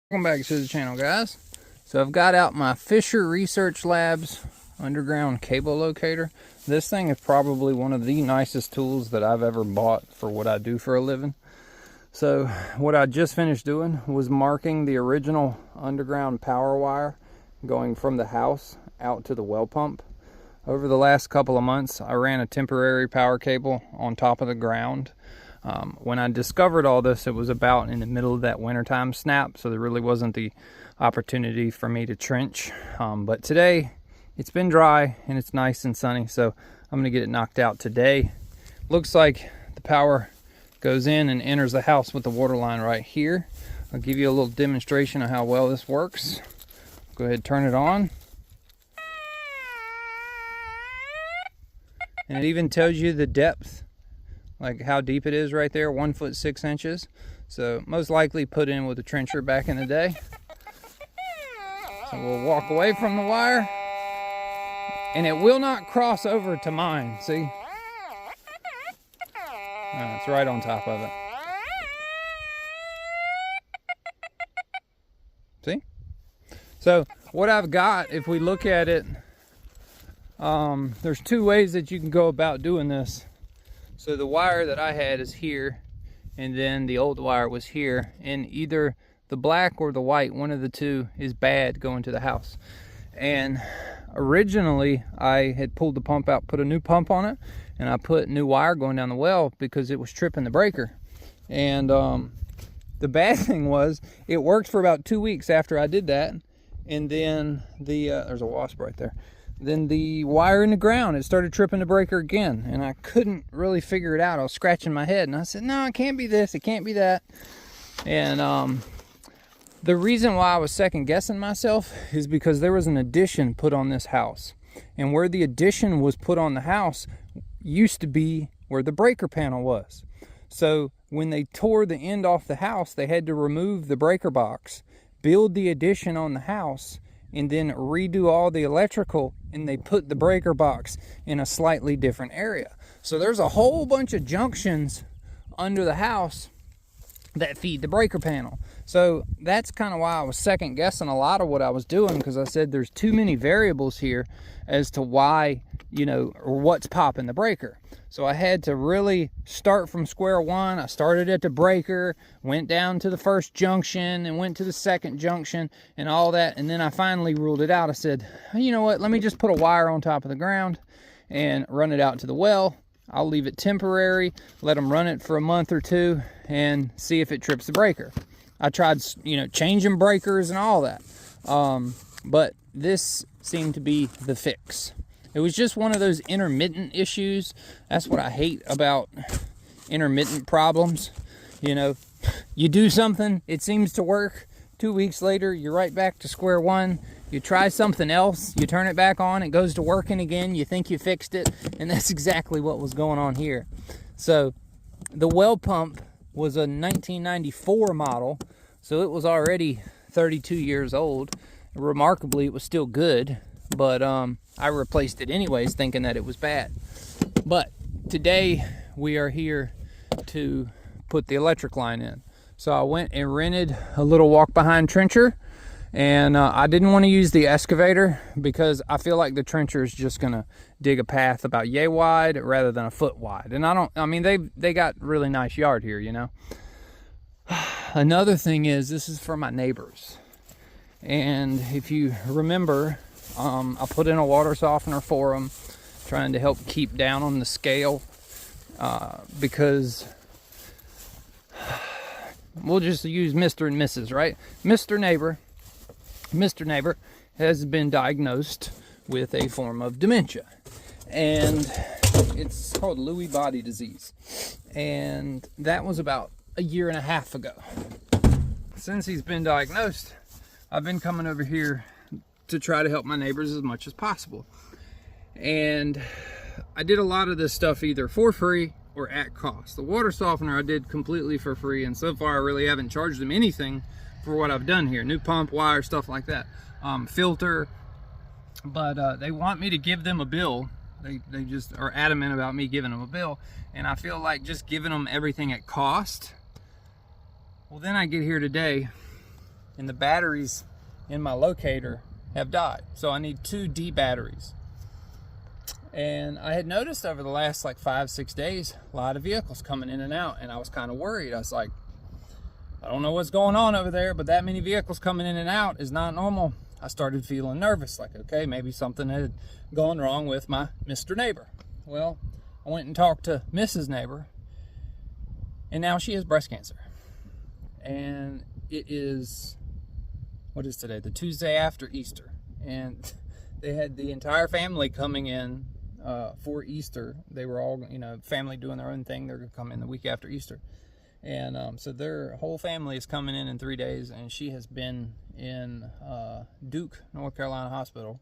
Welcome back to the channel, guys. So I've got out my Fisher Research Labs underground cable locator. This thing is probably one of the nicest tools that I've ever bought for what I do for a living. So what I just finished doing was marking the original underground power wire going from the house out to the well pump. Over the last couple of months, I ran a temporary power cable on top of the ground. When I discovered all this, it was about in the middle of that wintertime snap, so there really wasn't the opportunity for me to trench. But today, it's been dry and it's nice and sunny, so I'm gonna get it knocked out today. Looks like the power goes in and enters the house with the water line right here. I'll give you a little demonstration of how well this works. Go ahead and turn it on. And it even tells you the depth, like how deep it is right there, 1 foot 6 inches. So most likely put in with a trencher back in the day. So we'll walk away from the wire, and it will not cross over to mine, see? It's right on top of it. See? So what I've got, if we look at it, there's two ways that you can go about doing this. So the wire that I had is here, and then the old wire was here, and either the black or the white, one of the two, is bad going to the house. And originally I had pulled the pump out, put a new pump on it, and I put new wire going down the well because it was tripping the breaker. And the bad thing was it worked for about 2 weeks after I did that, and then there's a wasp right there. Then the wire in the ground, it started tripping the breaker again, and I couldn't really figure it out. I was scratching my head, and I said, no, it can't be this, it can't be that. And the reason why I was second guessing myself is because there was an addition put on this house, and where the addition was put on the house used to be where the breaker panel was. So when they tore the end off the house, they had to remove the breaker box, build the addition on the house, and then redo all the electrical, and they put the breaker box in a slightly different area. So there's a whole bunch of junctions under the house that feed the breaker panel. So that's kind of why I was second guessing a lot of what I was doing, because I said there's too many variables here as to why, or what's popping the breaker. So I had to really start from square one. I started at the breaker, went down to the first junction, and went to the second junction and all that. And then I finally ruled it out. I said, you know what, let me just put a wire on top of the ground and run it out to the well. I'll leave it temporary, let them run it for a month or two and see if it trips the breaker. I tried, changing breakers and all that. But this seemed to be the fix. It was just one of those intermittent issues. That's what I hate about intermittent problems. You do something, it seems to work. 2 weeks later, you're right back to square one. You try something else, you turn it back on, it goes to working again, you think you fixed it, and that's exactly what was going on here. So the well pump was a 1994 model, so it was already 32 years old. Remarkably, it was still good, but I replaced it anyways, thinking that it was bad. But today we are here to put the electric line in. So I went and rented a little walk behind trencher, and I didn't want to use the excavator because I feel like the trencher is just gonna dig a path about yay wide rather than a foot wide. And they got really nice yard here, Another thing is, this is for my neighbors. And if you remember, I put in a water softener for them, trying to help keep down on the scale, because we'll just use Mr. and Mrs., right? Mr. Neighbor has been diagnosed with a form of dementia, and it's called Lewy body disease, and that was about a year and a half ago. Since he's been diagnosed, I've been coming over here to try to help my neighbors as much as possible. And I did a lot of this stuff either for free or at cost. The water softener I did completely for free, and so far I really haven't charged them anything for what I've done here. New pump, wire, stuff like that. Filter. But they want me to give them a bill. They just are adamant about me giving them a bill. And I feel like just giving them everything at cost. Well, then I get here today and the batteries in my locator have died. So I need 2 D batteries. And I had noticed over the last like 5-6 days, a lot of vehicles coming in and out, and I was kind of worried. I was like, I don't know what's going on over there, but that many vehicles coming in and out is not normal. I started feeling nervous, like, okay, maybe something had gone wrong with my Mr. Neighbor. Well, I went and talked to Mrs. Neighbor, and now she has breast cancer. And it is, what is today? The Tuesday after Easter. And they had the entire family coming in for Easter. They were all, you know, family doing their own thing. They're going to come in the week after Easter. And so their whole family is coming in 3 days, and she has been in Duke, North Carolina hospital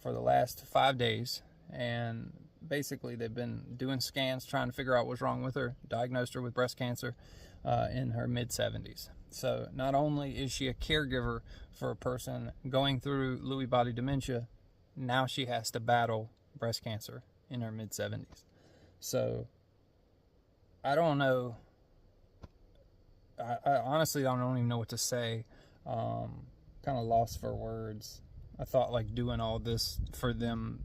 for the last 5 days. And basically they've been doing scans, trying to figure out what's wrong with her, diagnosed her with breast cancer in her mid-70s. So not only is she a caregiver for a person going through Lewy body dementia, now she has to battle breast cancer in her mid-70s. So I don't know. I honestly don't even know what to say. Kind of lost for words. I thought like doing all this for them,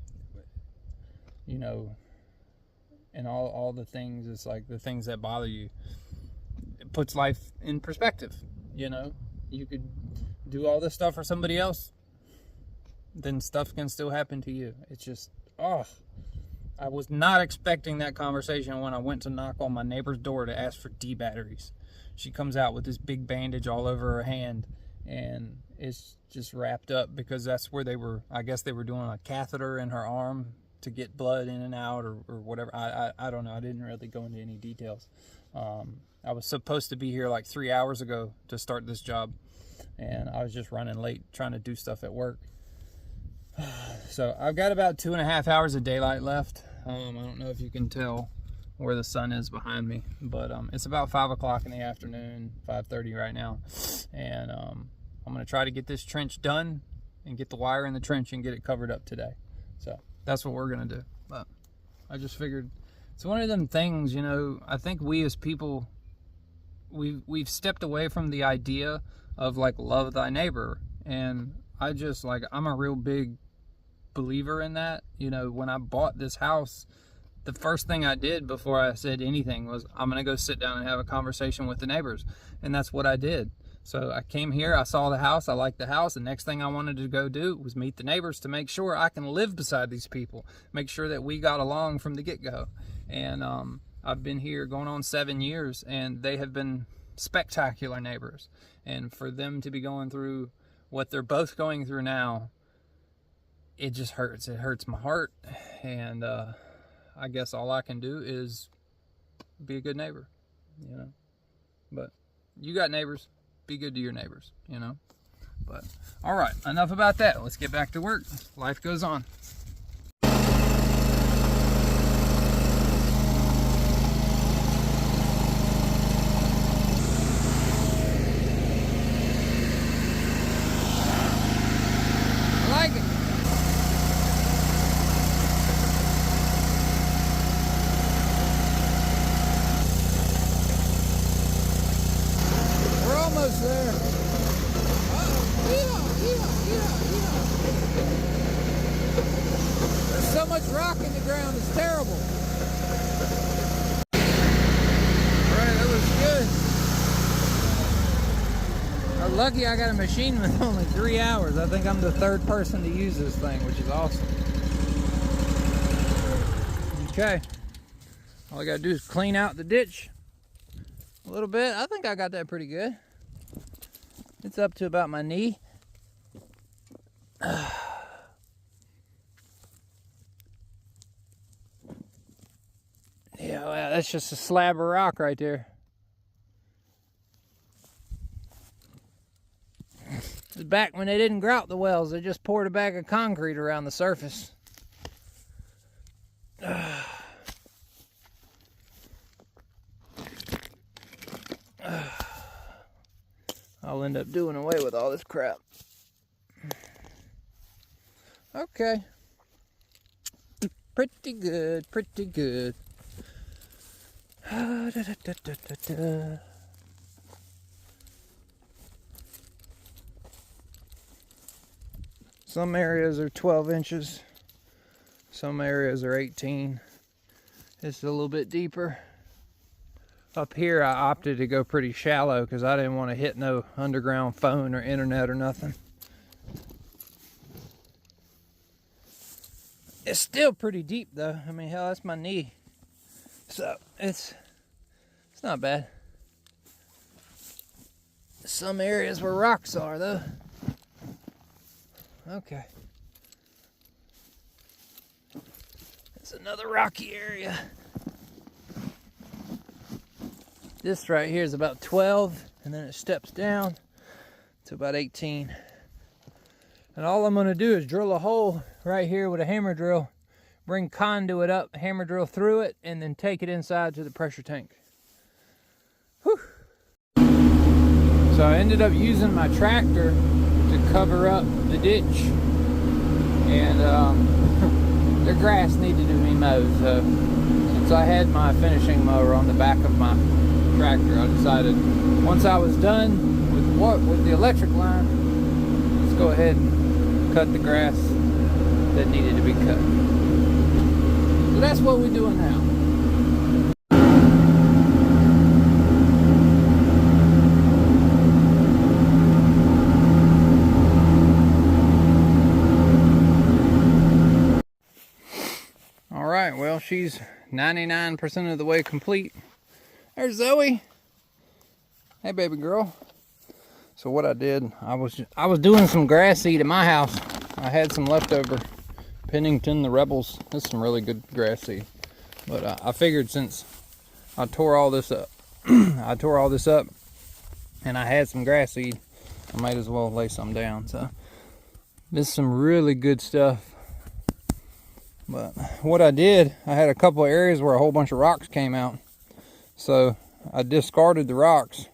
you know, and all the things, it's like the things that bother you. It puts life in perspective, you know. You could do all this stuff for somebody else, then stuff can still happen to you. It's just, oh, I was not expecting that conversation when I went to knock on my neighbor's door to ask for D batteries. She comes out with this big bandage all over her hand, and it's just wrapped up because that's where they were, I guess they were doing a catheter in her arm to get blood in and out or whatever. I don't know. I didn't really go into any details. I was supposed to be here like 3 hours ago to start this job, and I was just running late trying to do stuff at work. So I've got about 2.5 hours of daylight left. I don't know if you can tell where the sun is behind me, but it's about 5 o'clock in the afternoon, 5:30 right now, and I'm gonna try to get this trench done and get the wire in the trench and get it covered up today. So that's what we're gonna do. But I just figured it's one of them things, you know. I think we as people, we've stepped away from the idea of like love thy neighbor, and I just like, I'm a real big believer in that. You know, when I bought this house, the first thing I did before I said anything was, I'm gonna go sit down and have a conversation with the neighbors, and that's what I did. So I came here, I saw the house, I liked the house. The next thing I wanted to go do was meet the neighbors to make sure I can live beside these people, make sure that we got along from the get-go. And I've been here going on 7 years, and they have been spectacular neighbors. And for them to be going through what they're both going through now, it just hurts. It hurts my heart. And I guess all I can do is be a good neighbor, you know. But you got neighbors, be good to your neighbors, you know. But all right, enough about that. Let's get back to work. Life goes on. I like it. We're almost there. There's so much rock in the ground, it's terrible. Alright, that was good. I'm lucky I got a machine with only 3 hours. I think I'm the 3rd person to use this thing, which is awesome. Okay. All I gotta do is clean out the ditch a little bit. I think I got that pretty good. It's up to about my knee. Yeah, well, that's just a slab of rock right there. Back when they didn't grout the wells, they just poured a bag of concrete around the surface. I'll end up doing away with all this crap. Okay. Pretty good, pretty good. Some areas are 12 inches. Some areas are 18. It's a little bit deeper. Up here I opted to go pretty shallow because I didn't want to hit no underground phone or internet or nothing. It's still pretty deep though. I mean, hell, that's my knee. So it's not bad. Some areas where rocks are though. Okay. It's another rocky area. This right here is about 12, and then it steps down to about 18. And all I'm gonna do is drill a hole right here with a hammer drill, bring conduit up, hammer drill through it, and then take it inside to the pressure tank. Whew. So I ended up using my tractor to cover up the ditch, and the grass needed to be mowed. So since I had my finishing mower on the back of my tractor, I decided once I was done with the electric line, let's go ahead and cut the grass that needed to be cut. So that's what we're doing now. All right, well, she's 99% of the way complete. There's Zoe. Hey, baby girl. So what I did, I was doing some grass seed at my house. I had some leftover Pennington, the Rebels. This is some really good grass seed. But I figured since I tore all this up, and I had some grass seed, I might as well lay some down. So this is some really good stuff. But what I did, I had a couple of areas where a whole bunch of rocks came out. So I discarded the rocks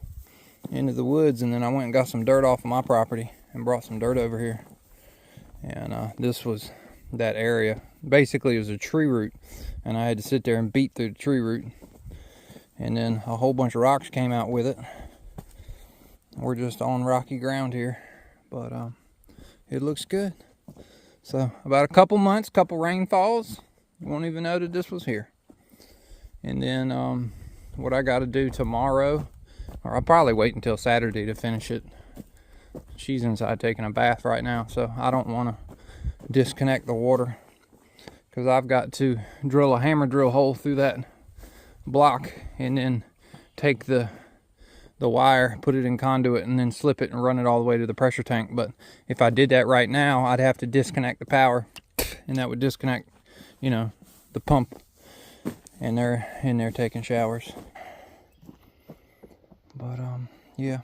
into the woods, and then I went and got some dirt off of my property and brought some dirt over here. And this was that area. Basically it was a tree root, and I had to sit there and beat through the tree root. And then a whole bunch of rocks came out with it. We're just on rocky ground here, but it looks good. So about a couple months, couple rainfalls, you won't even know that this was here. And then what I got to do tomorrow, or I'll probably wait until Saturday to finish it. She's inside taking a bath right now, so I don't want to disconnect the water, because I've got to drill a hammer drill hole through that block and then take the wire, put it in conduit, and then slip it and run it all the way to the pressure tank. But if I did that right now, I'd have to disconnect the power, and that would disconnect, you know, the pump. And they're in there taking showers. But yeah,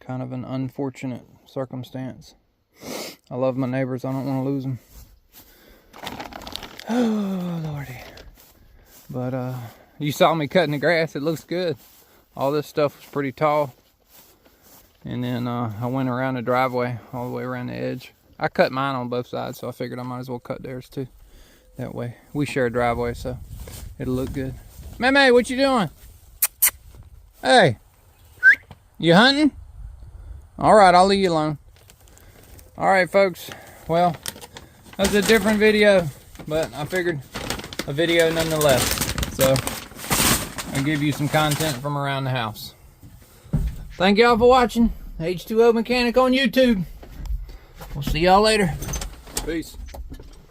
kind of an unfortunate circumstance. I love my neighbors. I don't want to lose them. Oh lordy. But you saw me cutting the grass. It looks good. All this stuff was pretty tall. And then I went around the driveway all the way around the edge. I cut mine on both sides, so I figured I might as well cut theirs too. That way we share a driveway, so it'll look good. May, what you doing? Hey, you hunting? All right, I'll leave you alone. All right, folks. Well, that's a different video, but I figured a video nonetheless. So I'll give you some content from around the house. Thank y'all for watching. H2O Mechanic on YouTube. We'll see y'all later. Peace.